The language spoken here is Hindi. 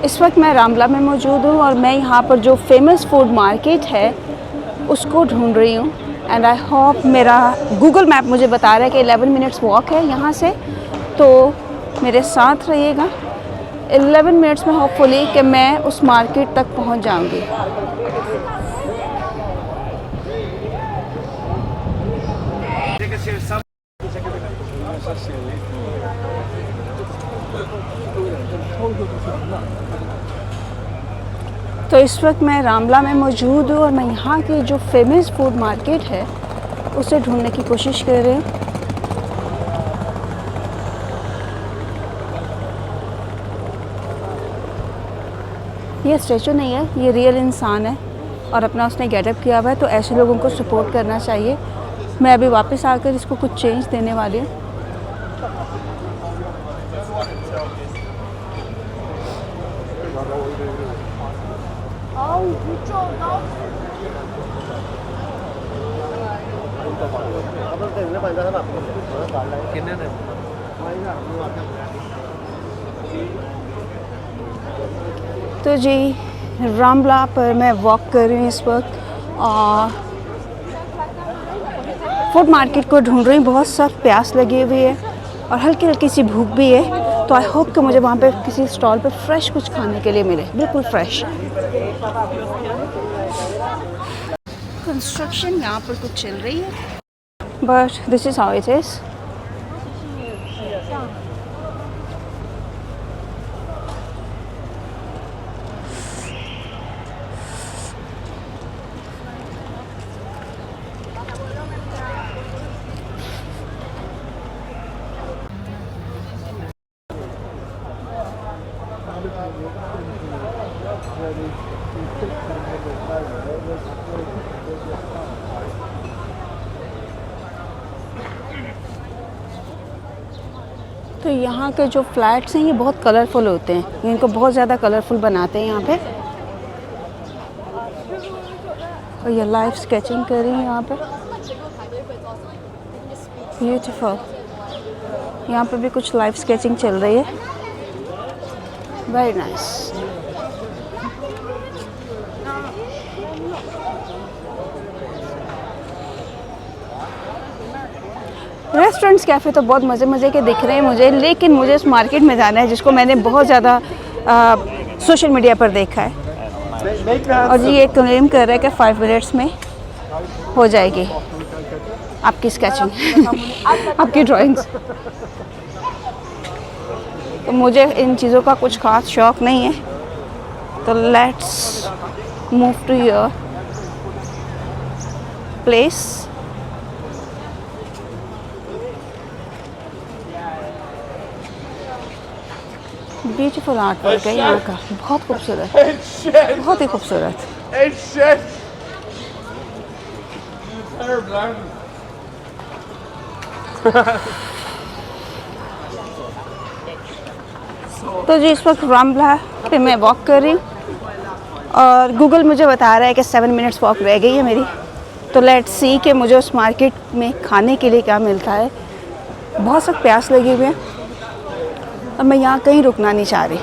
इस वक्त मैं रामला में मौजूद हूँ और मैं यहाँ पर जो फेमस फूड मार्केट है उसको ढूंढ रही हूँ। एंड आई होप, मेरा गूगल मैप मुझे बता रहा है कि 11 मिनट्स वॉक है यहाँ से, तो मेरे साथ रहिएगा। 11 मिनट्स में होपफुली कि मैं उस मार्केट तक पहुँच जाऊँगी। तो इस वक्त मैं रामला में मौजूद हूँ और मैं यहाँ की जो फेमस फूड मार्केट है उसे ढूंढने की कोशिश कर रही हूँ। ये स्टैचू नहीं है, ये रियल इंसान है और अपना उसने गेटअप किया हुआ है, तो ऐसे लोगों को सपोर्ट करना चाहिए। मैं अभी वापस आकर इसको कुछ चेंज देने वाली हूँ। तो जी, रामला पर मैं वॉक कर रही हूँ इस वक्त और फूड मार्केट को ढूंढ रही हूँ। बहुत सख्त प्यास लगी हुई है और हल्की हल्की सी भूख भी है, तो आई होप कि मुझे वहाँ पे किसी स्टॉल पे फ्रेश कुछ खाने के लिए मिले, बिल्कुल फ्रेश। कंस्ट्रक्शन यहाँ पर कुछ चल रही है, but this is how it is. तो यहाँ के जो फ्लैट्स हैं ये बहुत कलरफुल होते हैं, इनको बहुत ज़्यादा कलरफुल बनाते हैं यहाँ पे। और ये लाइव स्केचिंग कर रही है यहाँ पे, ब्यूटीफुल। यहाँ पे भी कुछ लाइव स्केचिंग चल रही है, वेरी नाइस। रेस्टोरेंट्स, कैफ़े तो बहुत मज़े मज़े के दिख रहे हैं मुझे, लेकिन मुझे उस मार्केट में जाना है जिसको मैंने बहुत ज़्यादा सोशल मीडिया पर देखा है। और ये क्लेम कर रहा है कि 5 मिनट्स में हो जाएगी आपकी स्केचिंग आपकी ड्राइंग्स। तो मुझे इन चीज़ों का कुछ ख़ास शौक़ नहीं है, तो let's move to your place. Beautiful art work है यहाँ का, बहुत खूबसूरत, बहुत ही खूबसूरत। तो जी, इस वक्त रामला पे मैं वॉक कर रही हूँ और गूगल मुझे बता रहा है कि 7 मिनट्स वॉक रह गई है मेरी। तो लेट्स सी कि मुझे उस मार्केट में खाने के लिए क्या मिलता है। बहुत सख्त प्यास लगी हुई है और मैं यहाँ कहीं रुकना नहीं चाह रही।